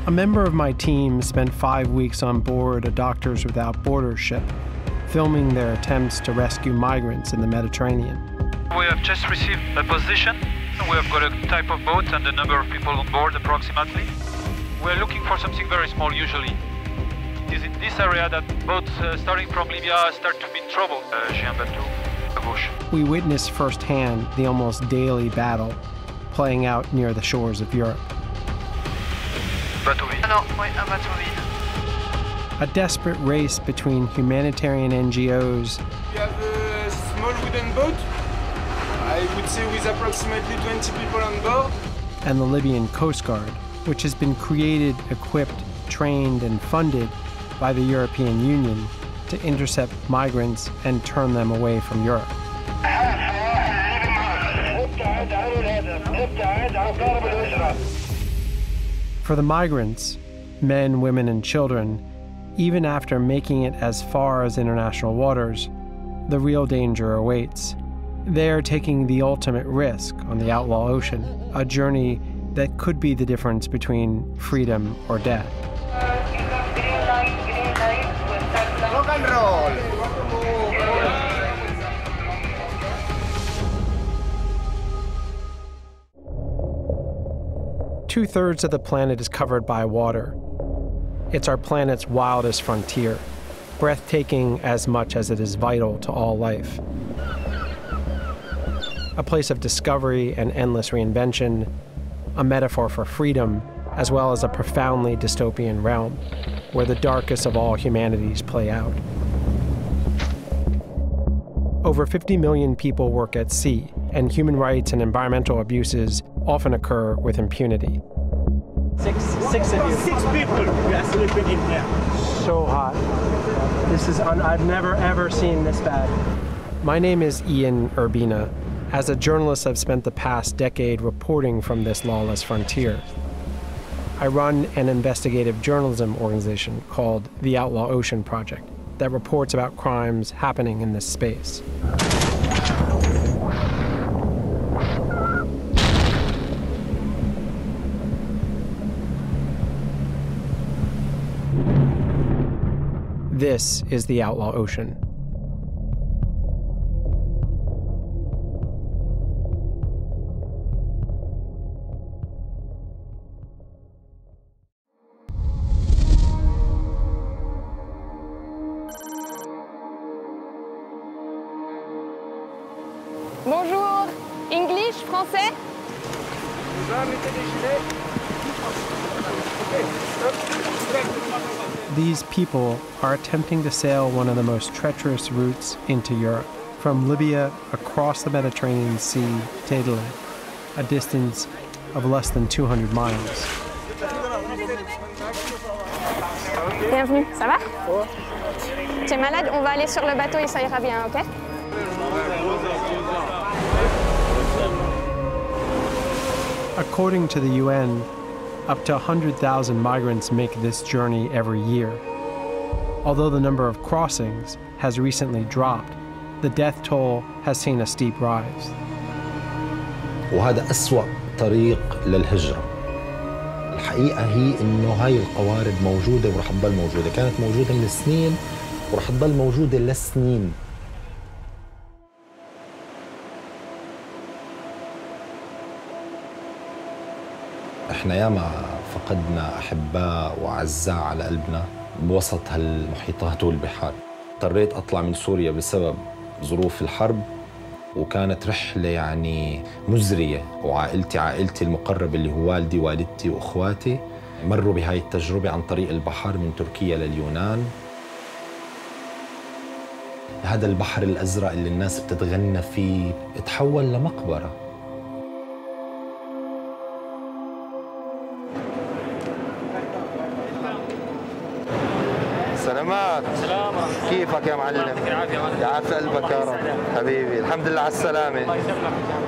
A member of my team spent 5 weeks on board a Doctors Without Borders ship, filming their attempts to rescue migrants in the Mediterranean. We have just received a position. We have got a type of boat and the number of people on board approximately. We're looking for something very small usually. It is in this area that boats starting from Libya start to be in trouble. We witnessed firsthand the almost daily battle playing out near the shores of Europe. A desperate race between humanitarian NGOs. We have a small wooden boat, I would say with approximately 20 people on board. And the Libyan Coast Guard, which has been created, equipped, trained, and funded by the European Union to intercept migrants and turn them away from Europe. For the migrants, men, women, and children, even after making it as far as international waters, the real danger awaits. They are taking the ultimate risk on the outlaw ocean, a journey that could be the difference between freedom or death. Rock and roll. Two-thirds of the planet is covered by water. It's our planet's wildest frontier, breathtaking as much as it is vital to all life. A place of discovery and endless reinvention, a metaphor for freedom, as well as a profoundly dystopian realm, where the darkest of all humanities play out. Over 50 million people work at sea, and human rights and environmental abuses often occur with impunity. Six of you. 6 people we are sleeping in here. So hot. I've never ever seen this bad. My name is Ian Urbina. As a journalist, I've spent the past decade reporting from this lawless frontier. I run an investigative journalism organization called the Outlaw Ocean Project that reports about crimes happening in this space. This is the Outlaw Ocean. Bonjour, English, français? These people are attempting to sail one of the most treacherous routes into Europe, from Libya across the Mediterranean Sea to Italy, a distance of less than 200 miles. Bienvenue, ça va? Tu es malade? On va aller sur le bateau et ça ira bien, ok? According to the UN, up to 100,000 migrants make this journey every year. Although the number of crossings has recently dropped, the death toll has seen a steep rise. وهذا أسوأ طريق للهجرة. الحقيقة هي إنه هاي القوارب موجودة ورح تضل موجودة، كانت موجودة من سنين ورح تضل موجودة لسنين. احنا ياما فقدنا احباء واعزاء على قلبنا بوسط هالمحيطات والبحار. اضطريت اطلع من سوريا بسبب ظروف الحرب، وكانت رحله يعني مزريه، عائلتي المقربه اللي هو والدي والدتي واخواتي مروا بهاي التجربه عن طريق البحر من تركيا لليونان. هذا البحر الازرق اللي الناس بتتغنى فيه تحول لمقبره. سلامات. سلام. كيفك يا معلم؟ يعافي قلبك يا رب. حبيبي الحمد لله على السلامة.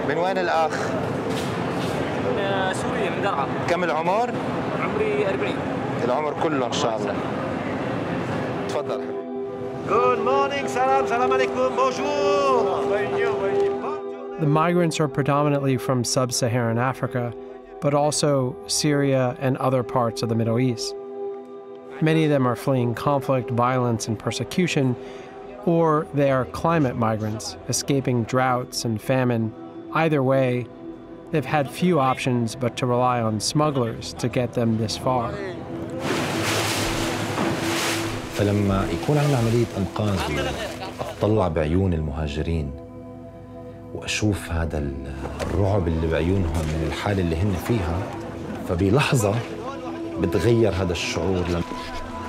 من وين الأخ؟ من سوريا، من درعا. كم العمر؟ عمري 40. العمر كله إن شاء الله. تفضل. Good morning, salam alaikum, bonjour. The migrants are predominantly from sub-Saharan Africa, but also Syria and other parts of the Middle East. Many of them are fleeing conflict, violence, and persecution, or they are climate migrants, escaping droughts and famine. Either way, they've had few options but to rely on smugglers to get them this far. فلما يكون عندنا عملية إنقاذ أطلع بعيون المهاجرين وأشوف هذا الرعب اللي بعيونهم من الحالة اللي هن فيها، فبلحظة بتغير هذا الشعور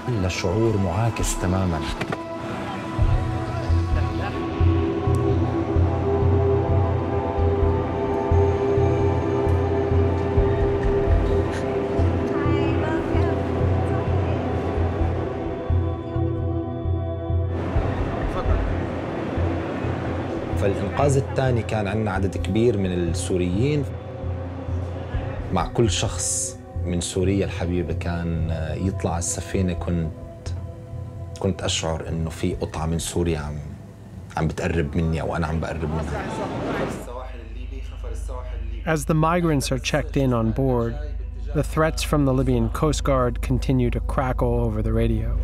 لشعور معاكس تماماً. فالإنقاذ الثاني كان عندنا عدد كبير من السوريين. مع كل شخص من سوريا الحبيبة كان يطلع السفينة كنت أشعر إنه في قطعة من سوريا عم بتقرب مني أو أنا عم بقرب منها. As the migrants are checked in on board, the threats from the Libyan Coast Guard continue to crackle over the radio.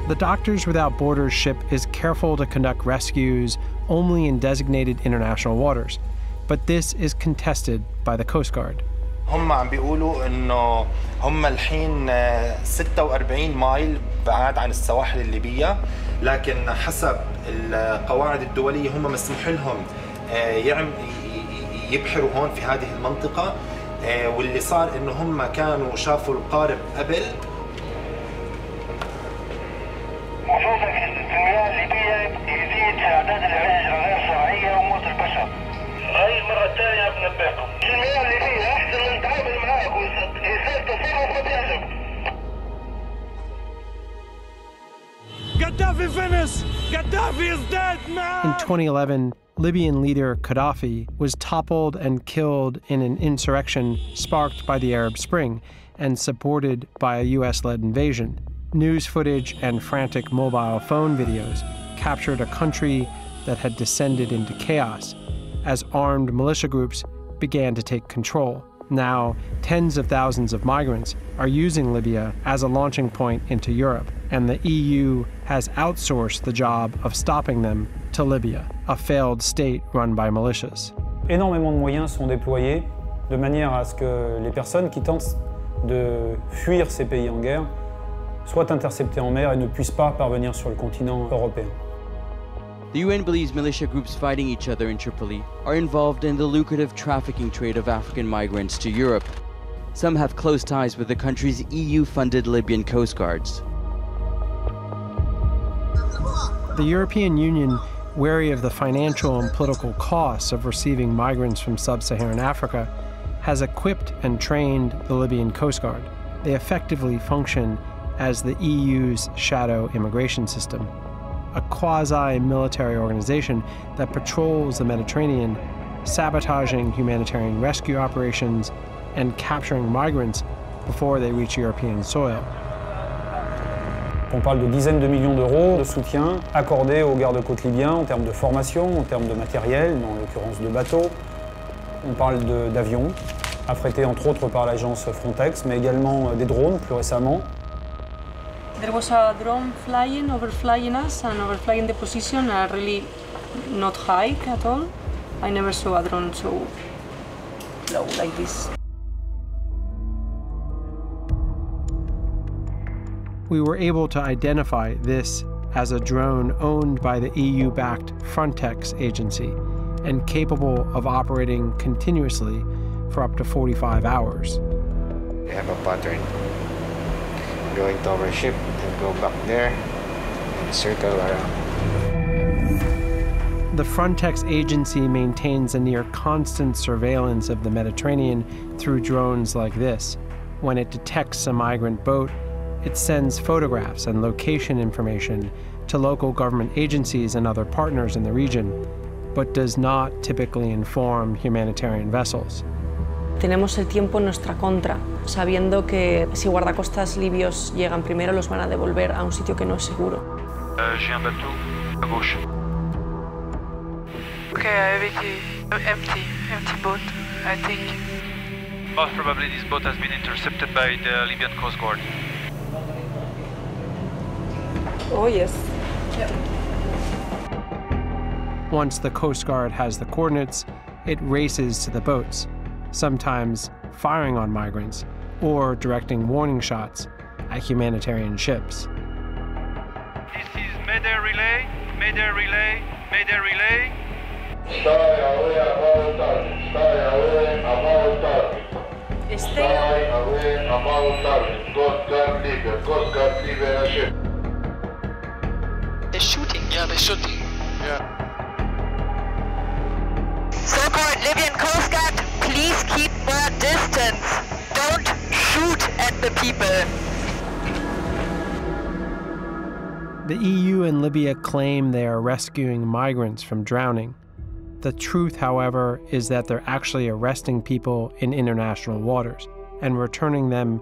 The Doctors Without Borders ship is careful to conduct rescues only in designated international waters, but this is contested by the Coast Guard. هم عم بيقولوا إنه هم الحين 46 مايل بعاد عن السواحل الليبية، لكن حسب القواعد الدولية هم مسموح لهم يبحروا هون في هذه المنطقة، واللي صار إنه هم كانوا شافوا القارب قبل. وجودك في المياه الليبية يزيد في أعداد الهجرة غير شرعية وموت البشر. هاي المرة الثانية بنبهكم. المياه الليبية أحسن من نتعامل معاك ويصير تصرف وتعجب. Gaddafi finished! Gaddafi is dead, man! In 2011, Libyan leader Gaddafi was toppled and killed in an insurrection sparked by the Arab Spring and supported by a US-led invasion. News footage and frantic mobile phone videos captured a country that had descended into chaos as armed militia groups began to take control. Now, tens of thousands of migrants are using Libya as a launching point into Europe, and the EU has outsourced the job of stopping them to Libya, a failed state run by militias. Énormément de moyens sont déployés de manière à ce que les personnes qui tentent de fuir ces pays en guerre soient interceptés en mer et ne puissent pas parvenir sur le continent européen. The UN believes militia groups fighting each other in Tripoli are involved in the lucrative trafficking trade of African migrants to Europe. Some have close ties with the country's EU-funded Libyan coast guards. The European Union, wary of the financial and political costs of receiving migrants from sub-Saharan Africa, has equipped and trained the Libyan Coast Guard. They effectively function as the EU's shadow immigration system, a quasi-military organization that patrols the Mediterranean, sabotaging humanitarian rescue operations and capturing migrants before they reach European soil. On parle de dizaines de millions d'euros de soutien accordés aux gardes-côtes libyens en termes de formation, en termes de matériel, en l'occurrence de bateaux. On parle d'avions, affrétés entre autres par l'agence Frontex, mais également des drones plus récemment. There was a drone overflying us and overflying the position, really not high at all. I never saw a drone so low like this. We were able to identify this as a drone owned by the EU-backed Frontex agency and capable of operating continuously for up to 45 hours. We have a pattern. Going to our ship and go back there and circle around. The Frontex agency maintains a near constant surveillance of the Mediterranean through drones like this. When it detects a migrant boat, it sends photographs and location information to local government agencies and other partners in the region, but does not typically inform humanitarian vessels. Tenemos el tiempo en nuestra contra, sabiendo que si guardacostas libios llegan primero, los van a devolver a un sitio que no es seguro. J'ai un bateau à gauche. Okay, empty boat, I think. Most probably this boat has been intercepted by the Libyan Coast Guard. Oh, yes. Yeah. Once the Coast Guard has the coordinates, it races to the boats, sometimes firing on migrants or directing warning shots at humanitarian ships. This is Mayday Relay, Mayday Relay, Mayday Relay. Stay away about target. Stay away about target. Stay away about target. Coast Guard Libya ship. They're shooting. Yeah, they're shooting. Yeah. So-called Libyan Coast Guard, please keep more distance. Don't shoot at the people. The EU and Libya claim they are rescuing migrants from drowning. The truth, however, is that they're actually arresting people in international waters and returning them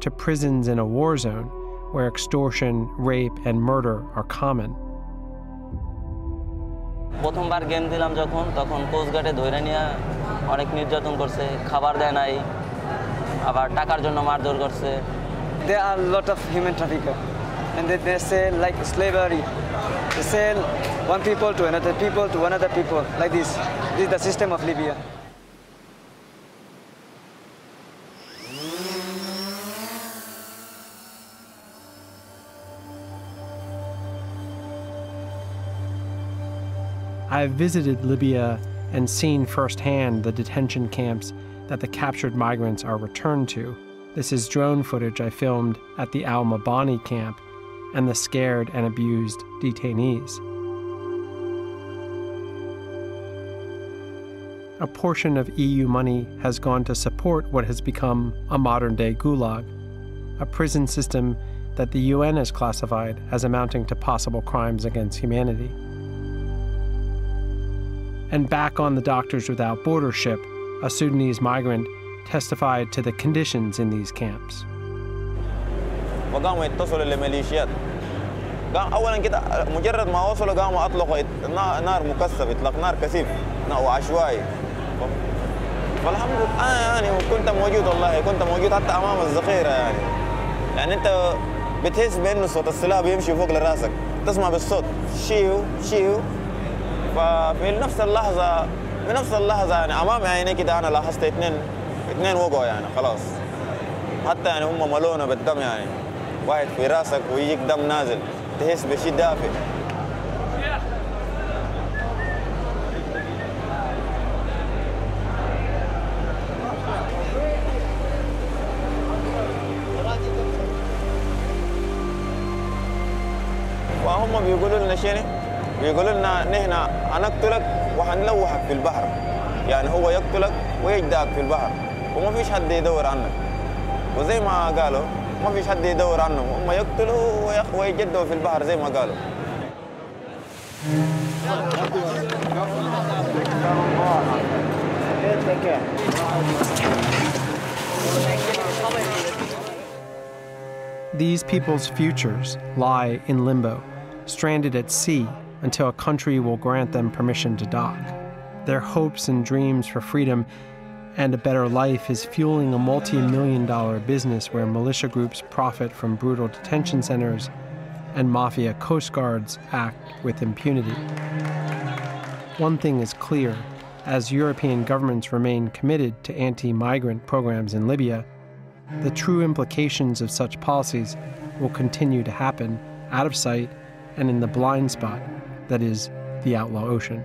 to prisons in a war zone where extortion, rape, and murder are common. প্রথমবার game দিলাম যখন তখন coast গার্ডে ধরে নিয়ে অনেক নির্যাতন করছে, খাবার দেয় নাই, আবার টাকার জন্য মারধর করছে। There are a lot of human traffickers, and they sell like slavery. They sell one people to another people, like this. This is the system of Libya. I've visited Libya and seen firsthand the detention camps that the captured migrants are returned to. This is drone footage I filmed at the Al-Mabani camp and the scared and abused detainees. A portion of EU money has gone to support what has become a modern-day gulag, a prison system that the UN has classified as amounting to possible crimes against humanity. And back on the Doctors Without Borders ship, a Sudanese migrant testified to the conditions in these camps. وقاموا يتصلوا للميليشيات. أولاً كده مجرد ما وصلوا قاموا أطلقوا نار مكثف، إطلاق نار كثيف وعشوائي. فالحمد لله أنا يعني كنت موجود والله، كنت موجود حتى أمام الذخيرة يعني. يعني أنت بتحس بأنه صوت السلاح بيمشي فوق لراسك، تسمع بالصوت شيو شيو. ففي نفس اللحظة يعني أمام عيني كده أنا لاحظت اثنين وقعوا يعني خلاص. حتى يعني هم ملونه بالدم يعني. واحد في راسك ويجيك دم نازل، تحس بشيء دافئ. وهم بيقولوا لنا شنو؟ بيقولوا لنا نحن هنقتلك وهنلوحك في البحر. يعني هو يقتلك ويجدعك في البحر وما فيش حد يدور عنك. وزي ما قالوا ما فيش حد يدور عنهم، هم يقتلوا ويجدوا في البحر زي ما قالوا. These people's futures lie in limbo, stranded at sea until a country will grant them permission to dock. Their hopes and dreams for freedom and a better life is fueling a multi-million-dollar business where militia groups profit from brutal detention centers and mafia coast guards act with impunity. One thing is clear: as European governments remain committed to anti-migrant programs in Libya, the true implications of such policies will continue to happen out of sight and in the blind spot that is the outlaw ocean.